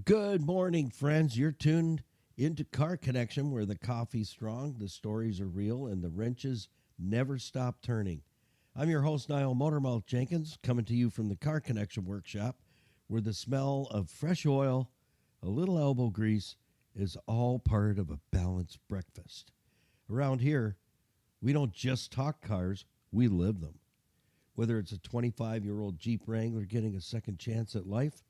Good morning, friends. You're tuned into Car Connection, where the coffee's strong, the stories are real, and the wrenches never stop turning. I'm your host, Niall Motormouth Jenkins, coming to you from the Car Connection workshop, where the smell of fresh oil, a little elbow grease, is all part of a balanced breakfast. Around here, we don't just talk cars, we live them. Whether it's a 25-year-old Jeep Wrangler getting a second chance at life,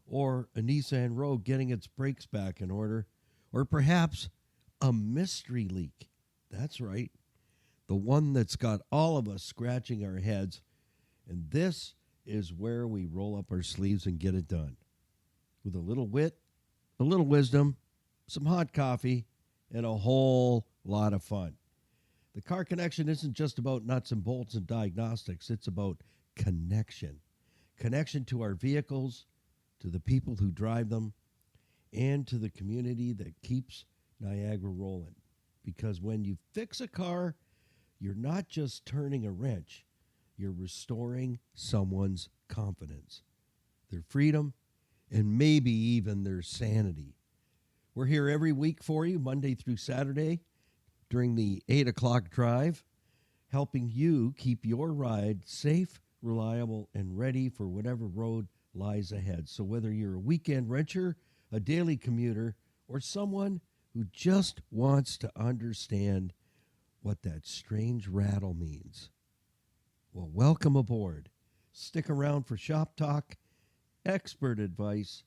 or a Nissan Rogue getting its brakes back in order, or perhaps a mystery leak. That's right, the one that's got all of us scratching our heads, and this is where we roll up our sleeves and get it done. With a little wit, a little wisdom, some hot coffee, and a whole lot of fun. The Car Connection isn't just about nuts and bolts and diagnostics. It's about connection. Connection to our vehicles, to the people who drive them, and to the community that keeps Niagara rolling. Because when you fix a car, you're not just turning a wrench, you're restoring someone's confidence, their freedom, and maybe even their sanity. We're here every week for you, Monday through Saturday, during the 8 o'clock drive, helping you keep your ride safe, reliable, and ready for whatever road lies ahead. So whether you're a weekend renter, a daily commuter, or someone who just wants to understand what that strange rattle means, well, welcome aboard. Stick around for shop talk, expert advice,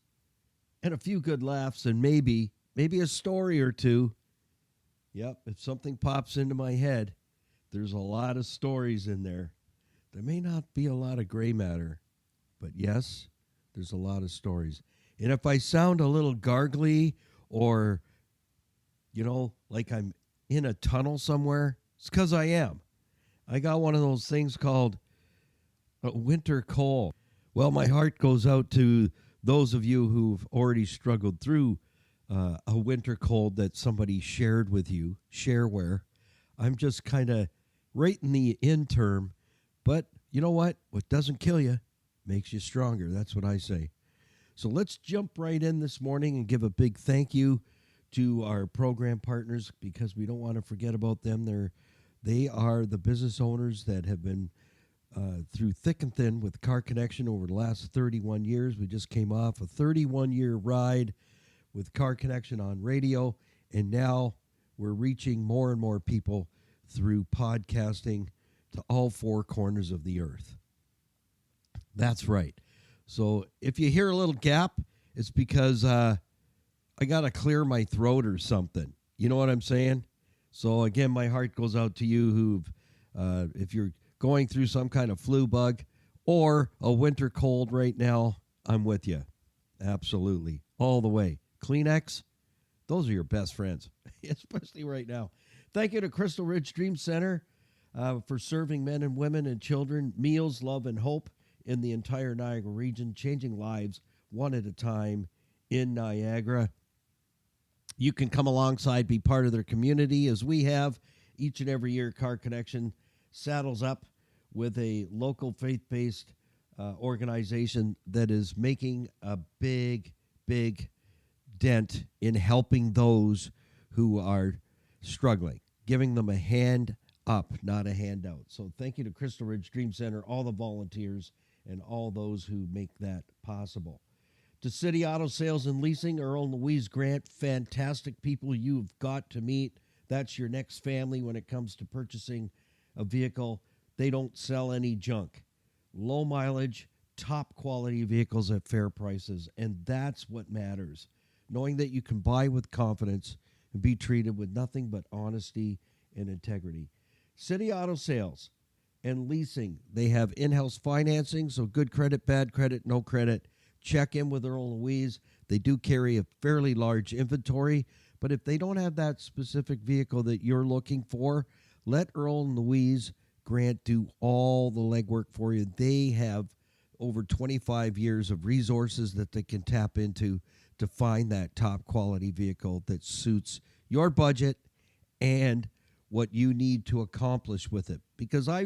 and a few good laughs, and maybe a story or two. Yep, if something pops into my head, there's a lot of stories in there. There may not be a lot of gray matter, but yes, there's a lot of stories. And if I sound a little gargly or, like I'm in a tunnel somewhere, it's because I am. I got one of those things called a winter cold. Well, my heart goes out to those of you who've already struggled through a winter cold that somebody shared with you, shareware. I'm just kind of right in the in term, but you know what? What doesn't kill you makes you stronger. That's what I say. So let's jump right in this morning and give a big thank you to our program partners, because we don't want to forget about them. They are the business owners that have been through thick and thin with Car Connection over the last 31 years. We just came off a 31-year ride with Car Connection on radio, and now we're reaching more and more people through podcasting to all four corners of the earth. That's right. So if you hear a little gap, it's because I got to clear my throat or something. You know what I'm saying? So again, my heart goes out to you who've, if you're going through some kind of flu bug or a winter cold right now, I'm with you. Absolutely. All the way. Kleenex, those are your best friends, especially right now. Thank you to Crystal Ridge Dream Center for serving men and women and children meals, love, and hope in the entire Niagara region, changing lives one at a time in Niagara. You can come alongside, be part of their community, as we have each and every year. Car Connection saddles up with a local faith-based organization that is making a big dent in helping those who are struggling, giving them a hand up, not a handout. So thank you to Crystal Ridge Dream Center, all the volunteers, and all those who make that possible. To City Auto Sales and Leasing, Earl and Louise Grant, fantastic people you've got to meet. That's your next family when it comes to purchasing a vehicle. They don't sell any junk. Low mileage, top quality vehicles at fair prices, and that's what matters. Knowing that you can buy with confidence and be treated with nothing but honesty and integrity. City Auto Sales and Leasing, they have in-house financing, so good credit, bad credit, no credit. Check in with Earl and Louise. They do carry a fairly large inventory, but if they don't have that specific vehicle that you're looking for, let Earl and Louise Grant do all the legwork for you. They have over 25 years of resources that they can tap into to find that top quality vehicle that suits your budget and what you need to accomplish with it. Because I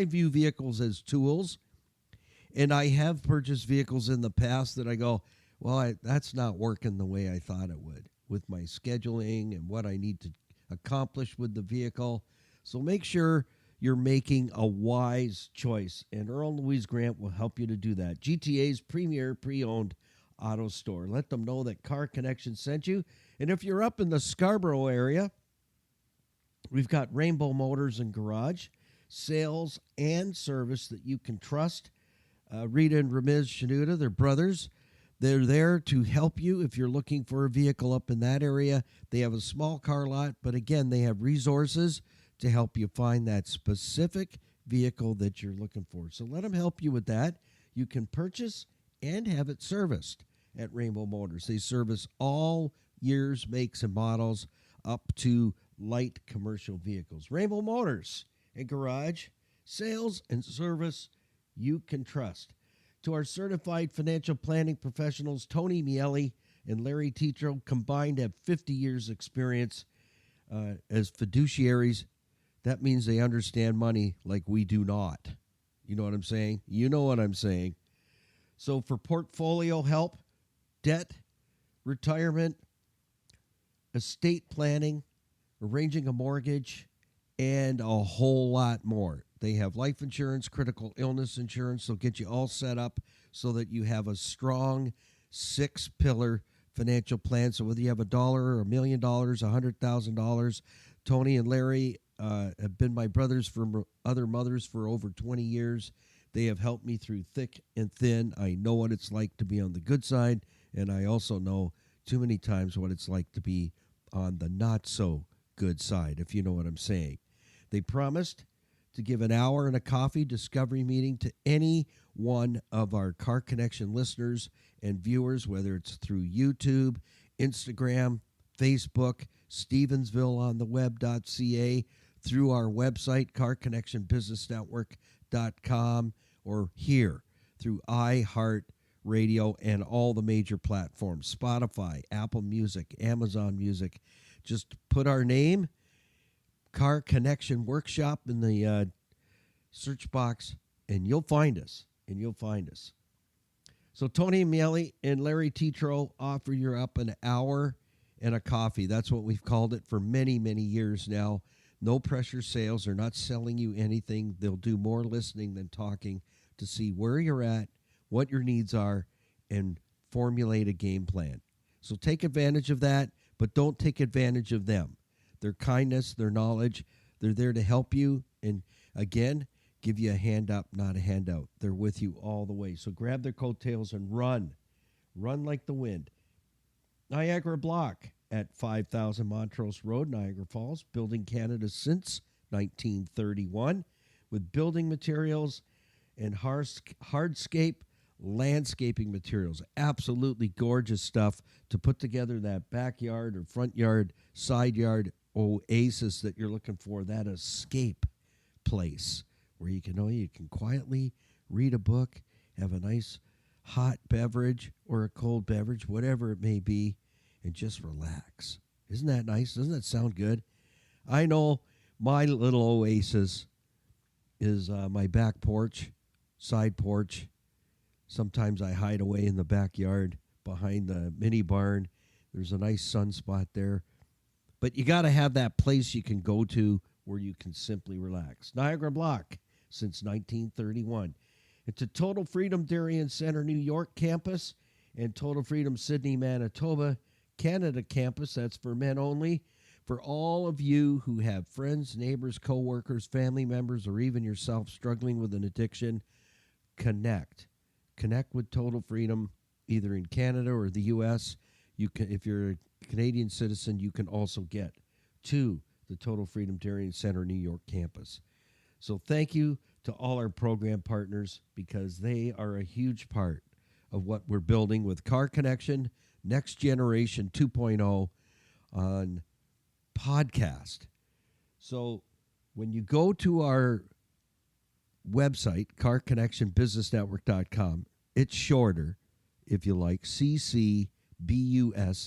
view vehicles as tools, and I have purchased vehicles in the past that I go, well, that's not working the way I thought it would with my scheduling and what I need to accomplish with the vehicle. So make sure you're making a wise choice, and Earl Louise Grant will help you to do that. GTA's premier pre-owned auto store. Let them know that Car Connection sent you. And if you're up in the Scarborough area, we've got Rainbow Motors and Garage, sales and service that you can trust. Rita and Ramiz Shanuda, they're brothers. They're there to help you if you're looking for a vehicle up in that area. They have a small car lot, but again, they have resources to help you find that specific vehicle that you're looking for. So let them help you with that. You can purchase and have it serviced at Rainbow Motors. They service all years, makes, and models up to light commercial vehicles. Rainbow Motors and Garage, sales and service you can trust. To our certified financial planning professionals, Tony Miele and Larry Tetro, combined have 50 years experience as fiduciaries. That means they understand money like we do not. You know what I'm saying? You know what I'm saying. So for portfolio help, debt, retirement, estate planning, arranging a mortgage, and a whole lot more. They have life insurance, critical illness insurance. They'll get you all set up so that you have a strong 6-pillar financial plan. So whether you have $1 or $1 million, $100,000, Tony and Larry have been my brothers from other mothers for over 20 years. They have helped me through thick and thin. I know what it's like to be on the good side, and I also know too many times what it's like to be on the not so good side, if you know what I'm saying. They promised to give an hour and a coffee discovery meeting to any one of our Car Connection listeners and viewers, whether it's through YouTube, Instagram, Facebook, Stevensvilleontheweb.ca, through our website, carconnectionbusinessnetwork.com, or here through iHeartRadio and all the major platforms, Spotify, Apple Music, Amazon Music. Just put our name, Car Connection Workshop, in the search box, and you'll find us. So Tony Miele and Larry Tetro offer you up an hour and a coffee. That's what we've called it for many, many years now. No pressure sales. They're not selling you anything. They'll do more listening than talking to see where you're at, what your needs are, and formulate a game plan. So take advantage of that, but don't take advantage of them. Their kindness, their knowledge, they're there to help you. And again, give you a hand up, not a handout. They're with you all the way. So grab their coattails and run. Run like the wind. Niagara Block at 5000 Montrose Road, Niagara Falls, building Canada since 1931, with building materials and hardscape landscaping materials. Absolutely gorgeous stuff to put together that backyard or front yard, side yard oasis that you're looking for, that escape place where you can quietly read a book, have a nice hot beverage or a cold beverage, whatever it may be, and just relax. Isn't that nice? Doesn't that sound good? I know my little oasis is my back porch, side porch. Sometimes I hide away in the backyard behind the mini barn. There's a nice sun spot there. But you got to have that place you can go to where you can simply relax. Niagara Block since 1931. It's a Total Freedom Darien Center, New York campus and Total Freedom Sydney, Manitoba, Canada campus. That's for men only. For all of you who have friends, neighbors, coworkers, family members, or even yourself struggling with an addiction, connect. Connect with Total Freedom, either in Canada or the U.S. You can, if you're a Canadian citizen, you can also get to the Total Freedom Darien Center, New York campus. So thank you to all our program partners, because they are a huge part of what we're building with Car Connection Next Generation 2.0 on podcast. So when you go to our website, carconnectionbusinessnetwork.com, it's shorter, if you like, CCBUS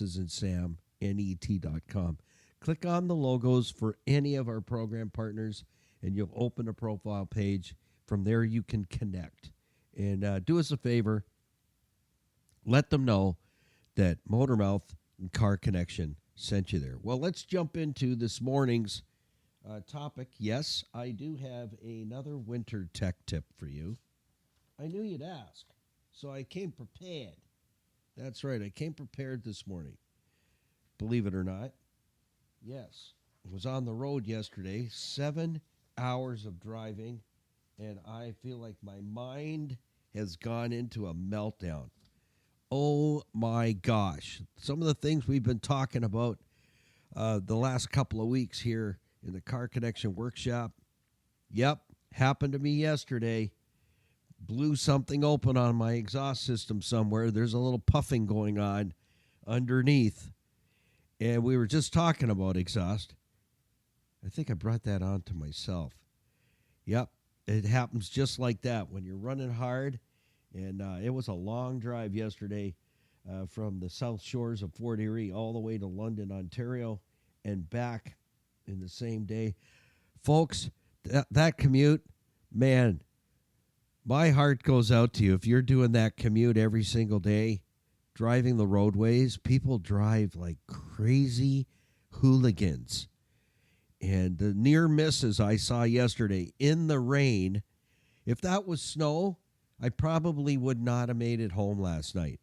as in Sam, net.com. Click on the logos for any of our program partners, and you'll open a profile page. From there, you can connect. And do us a favor, let them know that Motormouth and Car Connection sent you there. Well, let's jump into this morning's topic. Yes, I do have another winter tech tip for you. I knew you'd ask, so I came prepared. That's right, I came prepared this morning. Believe it or not. Yes, I was on the road yesterday, 7 hours of driving, and I feel like my mind has gone into a meltdown. Oh my gosh. Some of the things we've been talking about the last couple of weeks here in the Car Connection workshop. Yep, happened to me yesterday. Blew something open on my exhaust system somewhere. There's a little puffing going on underneath. And we were just talking about exhaust. I think I brought that on to myself. Yep, it happens just like that when you're running hard. And it was a long drive yesterday from the South Shores of Fort Erie all the way to London, Ontario, and back in the same day. Folks, that commute, man, my heart goes out to you. If you're doing that commute every single day, driving the roadways, people drive like crazy hooligans. And the near misses I saw yesterday in the rain, if that was snow, I probably would not have made it home last night.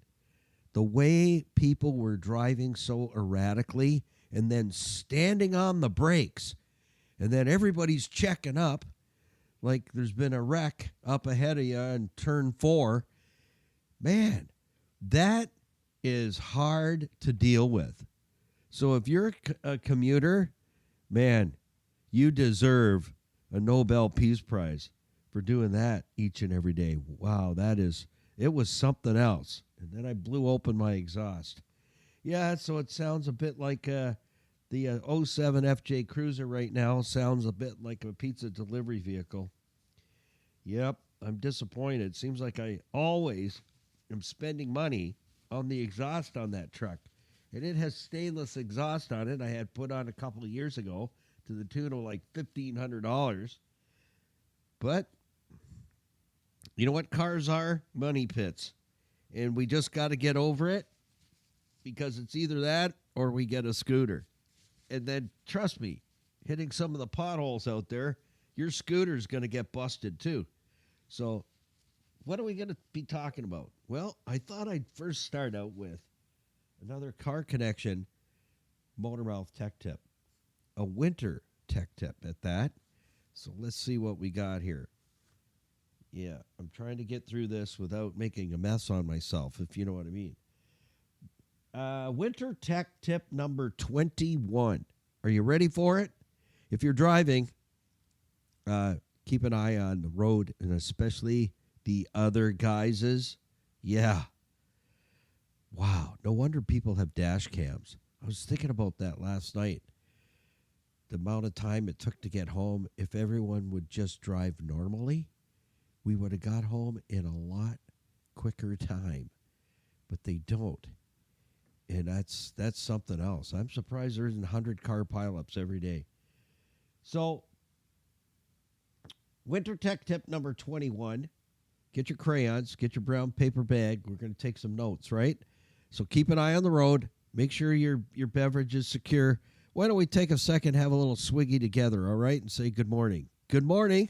The way people were driving so erratically and then standing on the brakes, and then everybody's checking up like there's been a wreck up ahead of you in turn 4. Man, that is hard to deal with. So if you're a commuter, man, you deserve a Nobel Peace Prize for doing that each and every day. Wow, it was something else. And then I blew open my exhaust. Yeah, so it sounds a bit like the 07 FJ Cruiser right now. Sounds a bit like a pizza delivery vehicle. Yep, I'm disappointed. Seems like I always am spending money on the exhaust on that truck. And it has stainless exhaust on it I had put on a couple of years ago to the tune of like $1,500. But you know what cars are? Money pits. And we just got to get over it because it's either that or we get a scooter. And then, trust me, hitting some of the potholes out there, your scooter's going to get busted too. So what are we going to be talking about? Well, I thought I'd first start out with another Car Connection Motormouth tech tip. A winter tech tip at that. So let's see what we got here. Yeah, I'm trying to get through this without making a mess on myself, if you know what I mean. Winter tech tip number 21. Are you ready for it? If you're driving, keep an eye on the road, and especially the other guys's. Yeah. Wow, no wonder people have dash cams. I was thinking about that last night. The amount of time it took to get home, if everyone would just drive normally, we would have got home in a lot quicker time. But they don't. And that's something else. I'm surprised there isn't 100 car pileups every day. So, winter tech tip number 21. Get your crayons, get your brown paper bag. We're going to take some notes, right? So keep an eye on the road. Make sure your beverage is secure. Why don't we take a second, have a little swiggy together, all right, and say good morning. Good morning.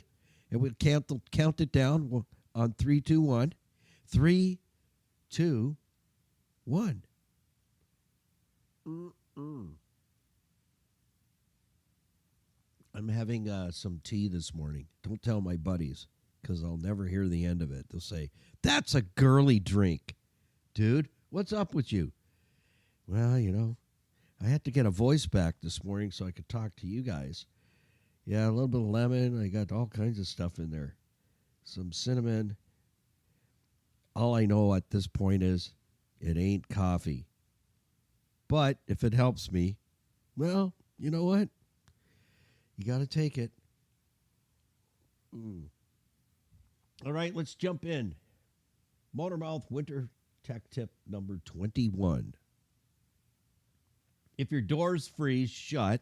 And we'll count it down on 3, 2, 1. 3, 2, 1. I'm having some tea this morning. Don't tell my buddies, because I'll never hear the end of it. They'll say, that's a girly drink. Dude, what's up with you? Well, I had to get a voice back this morning so I could talk to you guys. Yeah, a little bit of lemon. I got all kinds of stuff in there. Some cinnamon. All I know at this point is it ain't coffee. But if it helps me, well, you know what? You got to take it. All right, let's jump in. Motormouth Winter Tech Tip number 21. If your doors freeze shut,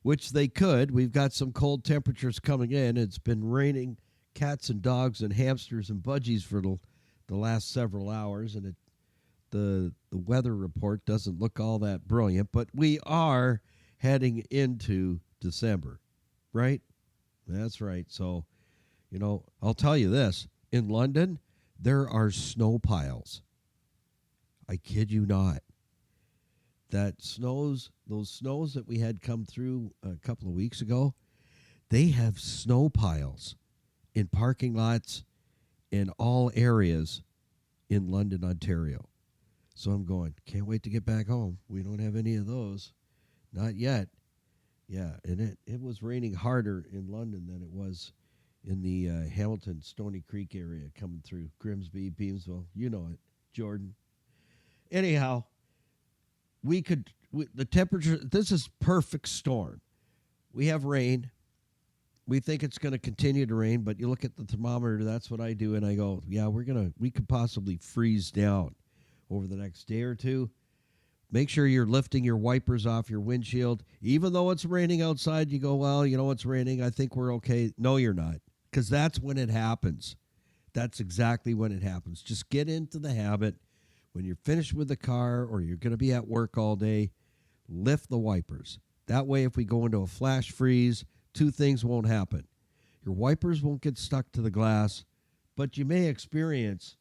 which they could, we've got some cold temperatures coming in. It's been raining cats and dogs and hamsters and budgies for the last several hours, and the weather report doesn't look all that brilliant, but we are heading into December, right? That's right. So, I'll tell you this. In London, there are snow piles. I kid you not. Those snows that we had come through a couple of weeks ago, they have snow piles in parking lots in all areas in London, Ontario. So I'm going, can't wait to get back home. We don't have any of those. Not yet. Yeah, and it was raining harder in London than it was in the Hamilton, Stony Creek area coming through Grimsby, Beamsville. You know it, Jordan. Anyhow, the temperature, this is perfect storm. We have rain. We think it's going to continue to rain, but you look at the thermometer, that's what I do, and I go, yeah, we could possibly freeze down over the next day or two. Make sure you're lifting your wipers off your windshield. Even though it's raining outside, you go, well, it's raining. I think we're okay. No, you're not, because that's when it happens. That's exactly when it happens. Just get into the habit. When you're finished with the car or you're going to be at work all day, lift the wipers. That way, if we go into a flash freeze, two things won't happen. Your wipers won't get stuck to the glass, but you may experience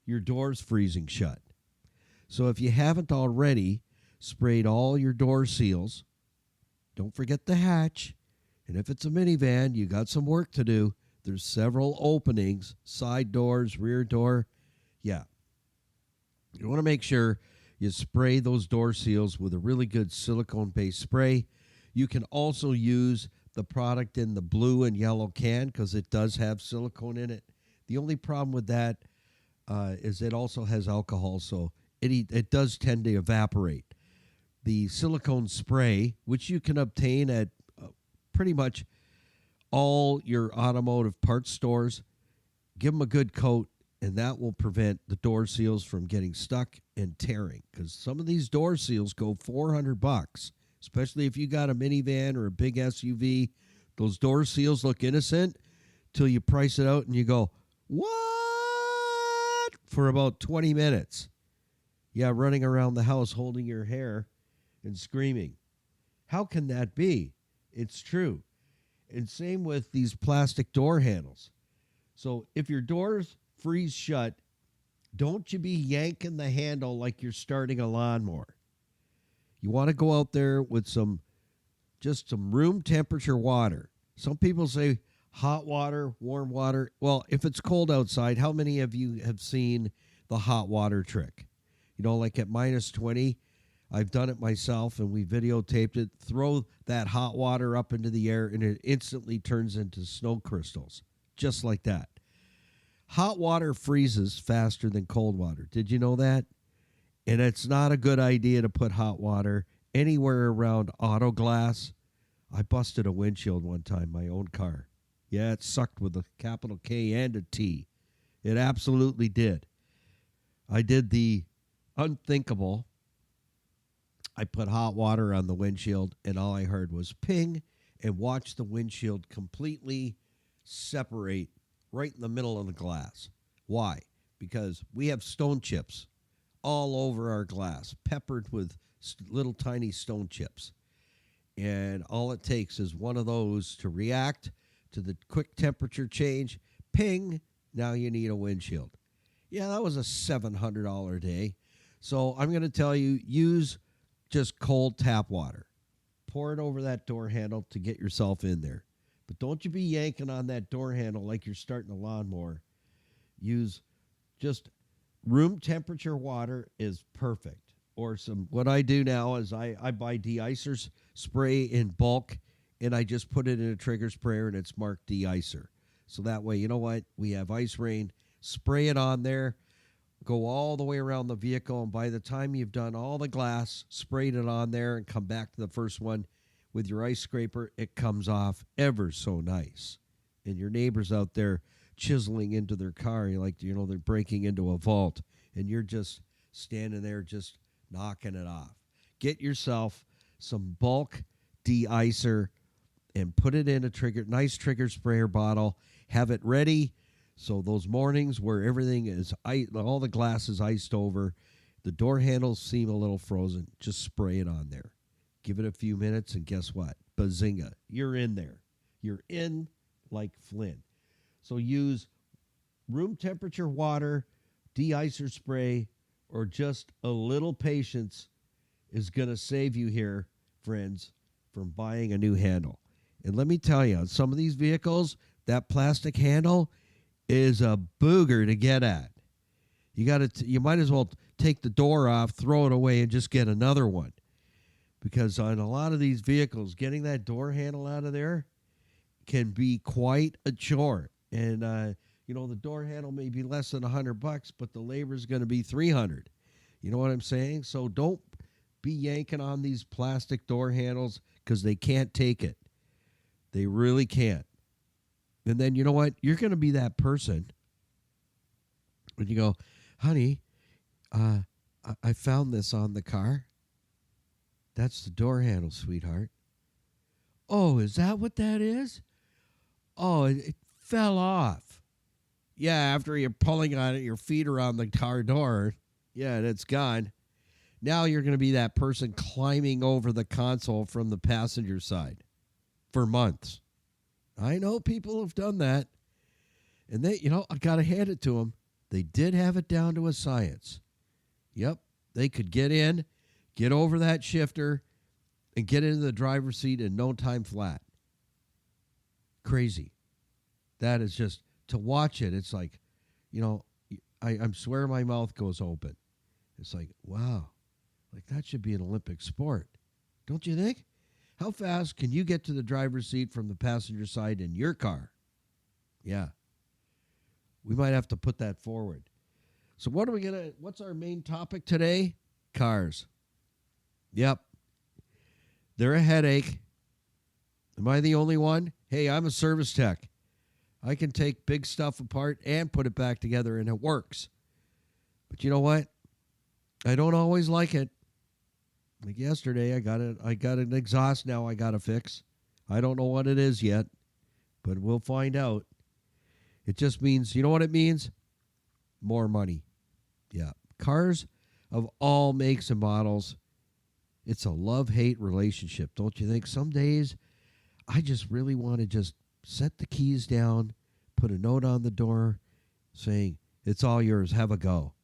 your doors freezing shut. So if you haven't already sprayed all your door seals, don't forget the hatch. And if it's a minivan, you got some work to do. There's several openings, side doors, rear door. Yeah. You want to make sure you spray those door seals with a really good silicone-based spray. You can also use the product in the blue and yellow can because it does have silicone in it. The only problem with that is it also has alcohol, so it does tend to evaporate. The silicone spray, which you can obtain at pretty much all your automotive parts stores, give them a good coat, and that will prevent the door seals from getting stuck and tearing, because some of these door seals go $400, especially if you got a minivan or a big SUV. Those door seals look innocent till you price it out and you go, what? For about 20 minutes. Yeah, running around the house holding your hair and screaming. How can that be? It's true. And same with these plastic door handles. So if your doors freeze shut, don't you be yanking the handle like you're starting a lawnmower. You want to go out there with some room temperature water. Some people say hot water, warm water. Well, if it's cold outside, how many of you have seen the hot water trick? Like at minus 20, I've done it myself, and we videotaped it. Throw that hot water up into the air, and it instantly turns into snow crystals, just like that. Hot water freezes faster than cold water. Did you know that? And it's not a good idea to put hot water anywhere around auto glass. I busted a windshield one time, my own car. Yeah, it sucked with a capital K and a T. It absolutely did. I did the unthinkable. I put hot water on the windshield, and all I heard was ping, and watched the windshield completely separate right in the middle of the glass. Why? Because we have stone chips all over our glass, peppered with little tiny stone chips. And all it takes is one of those to react to the quick temperature change. Ping, now you need a windshield. Yeah, that was a $700 day. So I'm going to tell you, use just cold tap water. Pour it over that door handle to get yourself in there. But don't you be yanking on that door handle like you're starting a lawnmower. Use just room temperature water is perfect. Or what I do now is I buy de-icers spray in bulk, and I just put it in a trigger sprayer, and it's marked de-icer. So that way, you know what? We have ice rain. Spray it on there. Go all the way around the vehicle, and by the time you've done all the glass, sprayed it on there, and come back to the first one with your ice scraper, it comes off ever so nice. And your neighbor's out there chiseling into their car. You're like, they're breaking into a vault, and you're just standing there just knocking it off. Get yourself some bulk de-icer and put it in a nice trigger sprayer bottle. Have it ready. So those mornings where everything is all the glass is iced over, The door handles seem a little frozen. Just spray it on there. Give it a few minutes, and guess what? Bazinga. You're in there. You're in like Flynn. So use room temperature water, de-icer spray, or just a little patience is going to save you here, friends, from buying a new handle. And let me tell you, on some of these vehicles, that plastic handle is a booger to get at. You might as well take the door off, throw it away, and just get another one. Because on a lot of these vehicles, getting that door handle out of there can be quite a chore. And the door handle may be less than $100, but the labor is going to be $300. You know what I'm saying? So don't be yanking on these plastic door handles because they can't take it. They really can't. And then you know what? You're going to be that person when you go, honey, I found this on the car. That's the door handle, sweetheart. Oh, is that what that is? Oh, it fell off. Yeah, after you're pulling on it, your feet are on the car door. Yeah, and it's gone. Now you're going to be that person climbing over the console from the passenger side for months. I know people have done that. And they, I got to hand it to them. They did have it down to a science. Yep, they could get in, get over that shifter, and get into the driver's seat in no time flat. Crazy. That is just, to watch it, it's like, I swear my mouth goes open. It's like, wow, like that should be an Olympic sport. Don't you think? How fast can you get to the driver's seat from the passenger side in your car? Yeah. We might have to put that forward. So what's our main topic today? Cars. Yep. They're a headache. Am I the only one? Hey, I'm a service tech. I can take big stuff apart and put it back together, and it works. But you know what? I don't always like it. Like yesterday, I got an exhaust now I got to fix. I don't know what it is yet, but we'll find out. It just means, you know what it means? More money. Yeah. Cars of all makes and models, it's a love-hate relationship, don't you think? Some days, I just really want to just set the keys down, put a note on the door saying, it's all yours, have a go,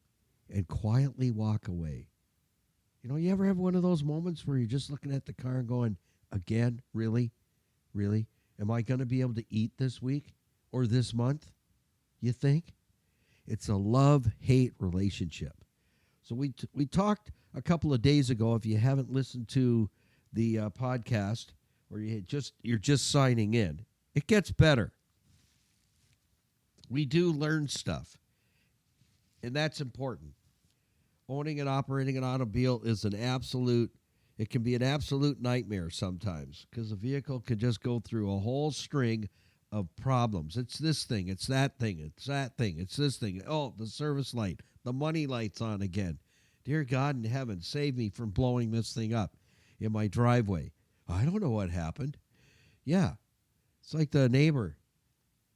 and quietly walk away. You ever have one of those moments where you're just looking at the car and going, again, really? Really? Am I going to be able to eat this week or this month? You think? It's a love-hate relationship. So we talked a couple of days ago, if you haven't listened to the podcast or you're just signing in, it gets better. We do learn stuff, and that's important. Owning and operating an automobile is it can be an absolute nightmare sometimes because the vehicle could just go through a whole string of problems. It's this thing, it's that thing, it's that thing, it's this thing. Oh, the service light, the money light's on again. Dear God in heaven, save me from blowing this thing up in my driveway. I don't know what happened. Yeah, it's like the neighbor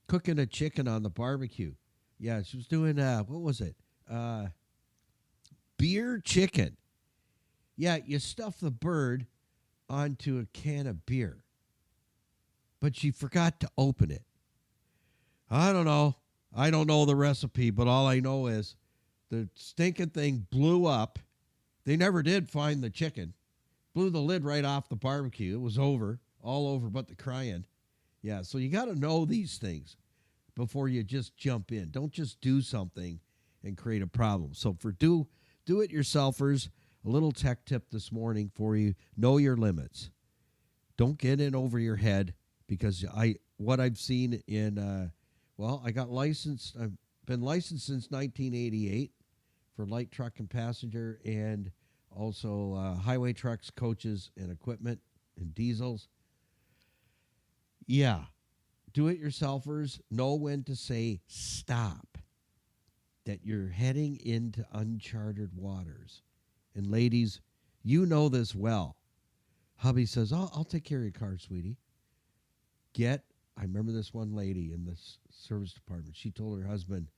cooking a chicken on the barbecue. Yeah, she was doing, what was it? Beer chicken. Yeah, you stuff the bird onto a can of beer, but she forgot to open it. I don't know. I don't know the recipe, but all I know is the stinking thing blew up. They never did find the chicken. Blew the lid right off the barbecue. It was over, all over but the crying. Yeah, so you got to know these things before you just jump in. Don't just do something and create a problem. So for do-it-yourselfers, a little tech tip this morning for you: know your limits. Don't get in over your head, because what I've seen in I got licensed. I've been licensed since 1988 for light truck and passenger, and also highway trucks, coaches, and equipment, and diesels. Yeah, do-it-yourselfers know when to say stop, that you're heading into uncharted waters. And ladies, you know this well. Hubby says, I'll take care of your car, sweetie. I remember this one lady in the service department. She told her husband,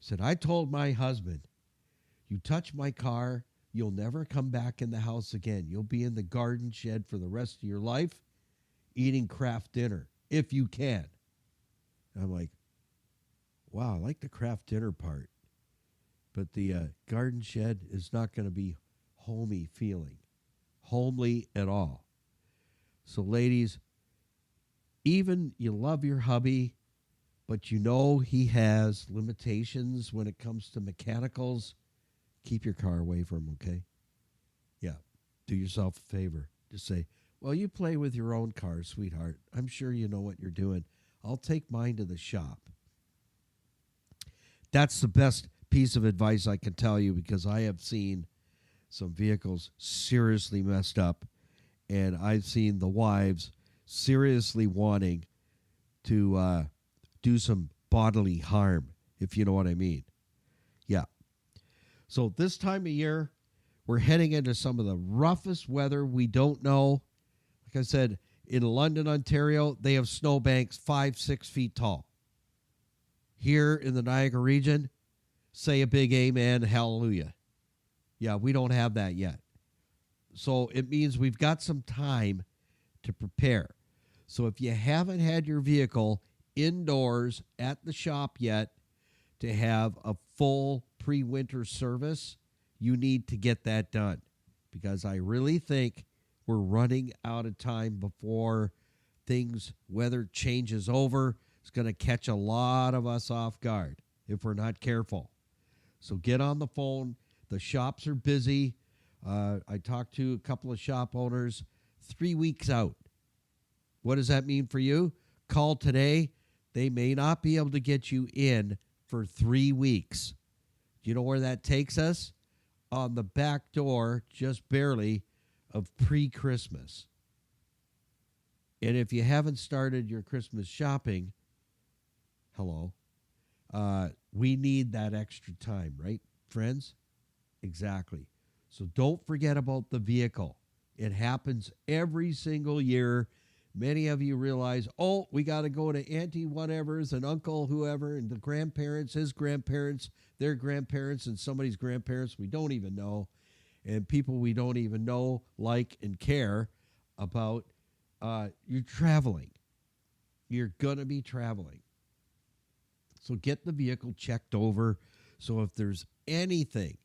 said, I told my husband, You touch my car, you'll never come back in the house again. You'll be in the garden shed for the rest of your life eating craft dinner, if you can. And I'm like, wow, I like the craft dinner part. But the garden shed is not going to be homey feeling, homely at all. So, ladies, even you love your hubby, but you know he has limitations when it comes to mechanicals, keep your car away from him, okay? Yeah, do yourself a favor. Just say, well, you play with your own car, sweetheart. I'm sure you know what you're doing. I'll take mine to the shop. That's the best piece of advice I can tell you, because I have seen some vehicles seriously messed up, and I've seen the wives seriously wanting to do some bodily harm, if you know what I mean. Yeah. So this time of year, we're heading into some of the roughest weather. We don't know. Like I said, in London, Ontario, they have snowbanks 5-6 feet tall. Here in the Niagara region, say a big amen, hallelujah. Yeah, we don't have that yet. So it means we've got some time to prepare. So if you haven't had your vehicle indoors at the shop yet to have a full pre-winter service, you need to get that done, because I really think we're running out of time before weather changes over. It's going to catch a lot of us off guard if we're not careful. So get on the phone. The shops are busy. I talked to a couple of shop owners 3 weeks out. What does that mean for you? Call today. They may not be able to get you in for 3 weeks. Do you know where that takes us? On the back door, just barely, of pre-Christmas. And if you haven't started your Christmas shopping, we need that extra time, right, friends? Exactly. So don't forget about the vehicle. It happens every single year. Many of you realize, we got to go to Auntie whatever's and Uncle whoever and the grandparents, his grandparents, their grandparents, and somebody's grandparents we don't even know, and people we don't even know, like, and care about. You're traveling. You're going to be traveling. So get the vehicle checked over. So if there's anything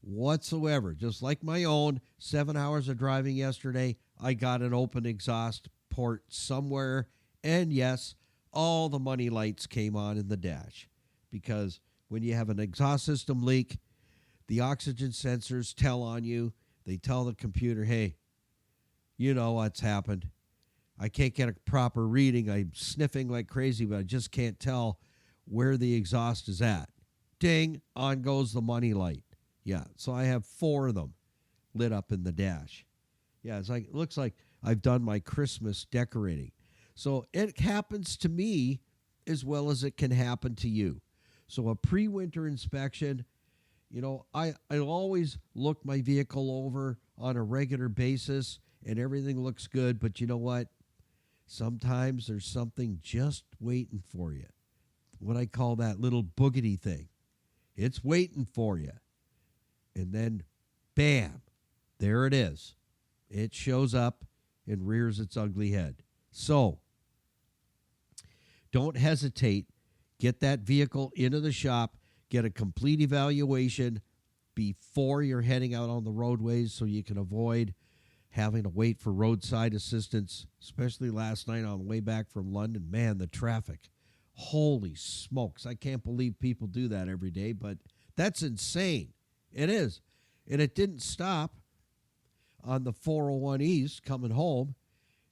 whatsoever, just like my own 7 hours of driving yesterday, I got an open exhaust port somewhere. And yes, all the money lights came on in the dash, because when you have an exhaust system leak, the oxygen sensors tell on you. They tell the computer, hey, you know what's happened. I can't get a proper reading. I'm sniffing like crazy, but I just can't tell where the exhaust is at. Ding, on goes the money light. Yeah, so I have 4 of them lit up in the dash. Yeah, it looks like I've done my Christmas decorating. So it happens to me as well as it can happen to you. So a pre-winter inspection, I always look my vehicle over on a regular basis and everything looks good, but you know what? Sometimes there's something just waiting for you. What I call that little boogity thing. It's waiting for you. And then, bam, there it is. It shows up and rears its ugly head. So, don't hesitate. Get that vehicle into the shop. Get a complete evaluation before you're heading out on the roadways so you can avoid having to wait for roadside assistance, especially last night on the way back from London. Man, the traffic. Holy smokes. I can't believe people do that every day, but that's insane. It is. And it didn't stop on the 401 East coming home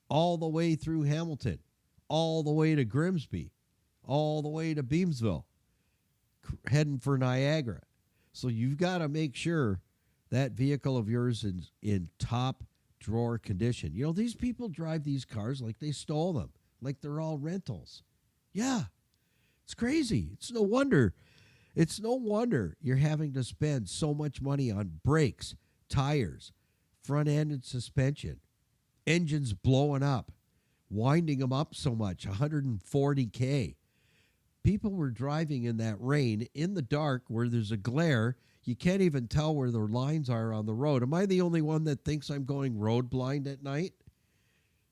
all the way through Hamilton, all the way to Grimsby, all the way to Beamsville, heading for Niagara. So you've got to make sure that vehicle of yours is in top drawer condition. These people drive these cars like they stole them, like they're all rentals. Yeah, it's crazy. It's no wonder you're having to spend so much money on brakes, tires, front end and suspension, engines blowing up, winding them up so much, 140K. People were driving in that rain in the dark where there's a glare. You can't even tell where the lines are on the road. Am I the only one that thinks I'm going road blind at night?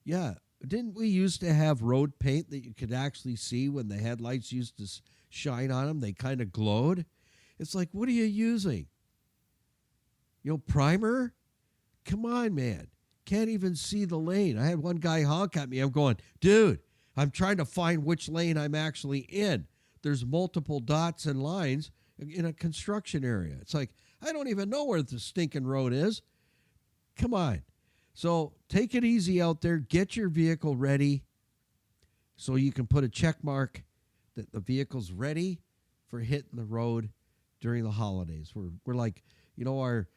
Yeah. Didn't we used to have road paint that you could actually see when the headlights used to shine on them? They kind of glowed. It's like, what are you using? Primer? Come on, man. Can't even see the lane. I had one guy honk at me. I'm going, dude, I'm trying to find which lane I'm actually in. There's multiple dots and lines in a construction area. It's like, I don't even know where the stinking road is. Come on. So take it easy out there. Get your vehicle ready so you can put a check mark that the vehicle's ready for hitting the road during the holidays. We're like, our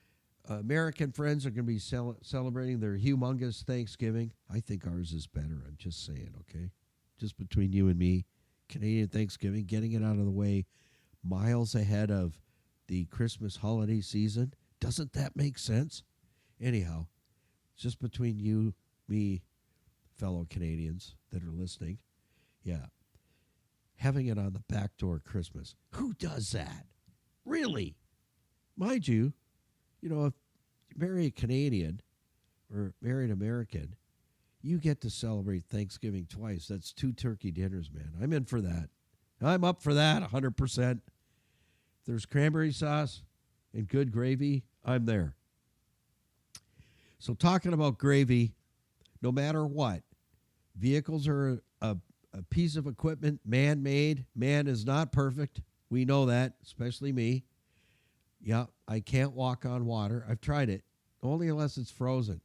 American friends are going to be celebrating their humongous Thanksgiving. I think ours is better. I'm just saying, okay? Just between you and me, Canadian Thanksgiving, getting it out of the way miles ahead of the Christmas holiday season. Doesn't that make sense? Anyhow, just between you, me, fellow Canadians that are listening. Yeah. Having it on the back door Christmas. Who does that? Really? Mind you, if you marry a Canadian or marry an American, you get to celebrate Thanksgiving twice. That's 2 turkey dinners, man. I'm in for that. I'm up for that 100%. If there's cranberry sauce and good gravy, I'm there. So talking about gravy, no matter what, vehicles are a piece of equipment, man-made. Man is not perfect. We know that, especially me. Yeah, I can't walk on water. I've tried it. Only unless it's frozen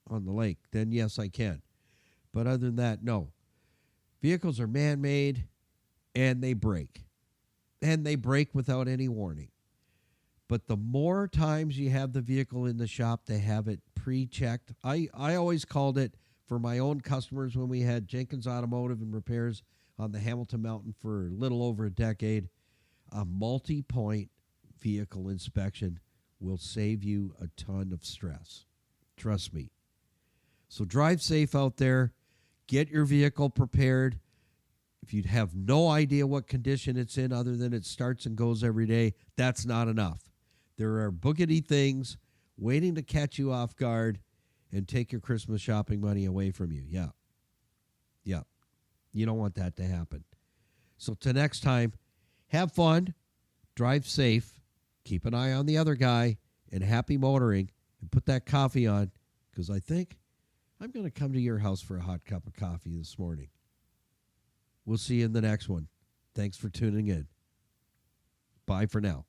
on the lake. Then, yes, I can. But other than that, no. Vehicles are man-made, and they break. And they break without any warning. But the more times you have the vehicle in the shop, they have it pre-checked. I always called it, for my own customers when we had Jenkins Automotive and Repairs on the Hamilton Mountain for a little over a decade, a multi-point vehicle inspection will save you a ton of stress. Trust me. So drive safe out there. Get your vehicle prepared. If you have no idea what condition it's in other than it starts and goes every day, that's not enough. There are boogity things waiting to catch you off guard and take your Christmas shopping money away from you. Yeah. You don't want that to happen. So till next time, have fun, drive safe, keep an eye on the other guy, and happy motoring, and put that coffee on, because I think I'm going to come to your house for a hot cup of coffee this morning. We'll see you in the next one. Thanks for tuning in. Bye for now.